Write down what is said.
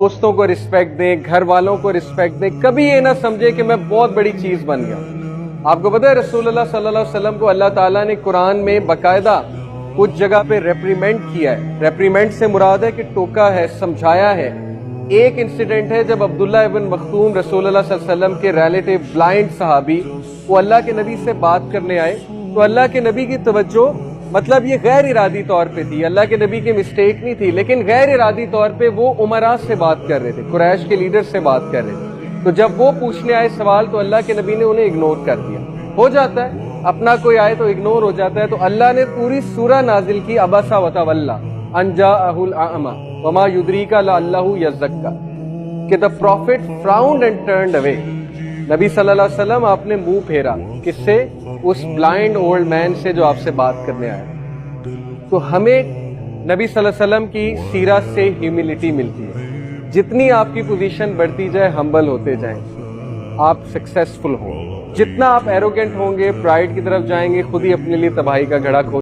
دوستوں کو رسپیکٹ دیں، گھر والوں کو رسپیکٹ دیں، کبھی یہ نہ سمجھے کہ میں بہت بڑی چیز بن گیا۔ آپ کو پتہ ہے رسول اللہ صلی اللہ علیہ وسلم کو اللہ تعالیٰ نے قرآن میں باقاعدہ کچھ جگہ پہ ریپریمنٹ کیا ہے۔ ریپریمنٹ سے مراد ہے کہ ٹوکا ہے، سمجھایا ہے۔ ایک انسیڈنٹ ہے جب عبداللہ ابن مختوم رسول اللہ صلی اللہ علیہ وسلم کے ریلیٹیو بلائنڈ صحابی وہ اللہ کے نبی سے بات کرنے آئے تو اللہ کے نبی کی توجہ، مطلب یہ غیر ارادی طور پہ تھی، اللہ کے نبی کی مسٹیک نہیں تھی، لیکن غیر ارادی طور پہ وہ امراء سے بات کر رہے تھے، قریش کے لیڈر سے بات کر رہے تھے۔ تو جب وہ پوچھنے آئے سوال تو اللہ کے نبی نے انہیں اگنور کر دیا۔ ہو جاتا ہے اپنا کوئی آئے تو اگنور ہو جاتا ہے، تو اللہ نے پوری سورہ نازل کی عبس وتولی ان جاءہ الاعمی وما یدریک لعلہ یزکی، کہ the prophet frowned and turned away۔ نبی صلی اللہ علیہ وسلم آپ نے منہ پھیرا، کس سے؟ اس بلائنڈ اولڈ مین سے جو آپ سے بات کرنے آیا۔ تو ہمیں نبی صلی اللہ علیہ وسلم کی سیرت سے ہیوملٹی ملتی ہے۔ جتنی آپ کی پوزیشن بڑھتی جائے، ہمبل ہوتے جائیں، آپ سکسیسفل ہوں۔ جتنا آپ ایروگنٹ ہوں گے، پرائڈ کی طرف جائیں گے، خود ہی اپنے لیے تباہی کا گڑھا کھول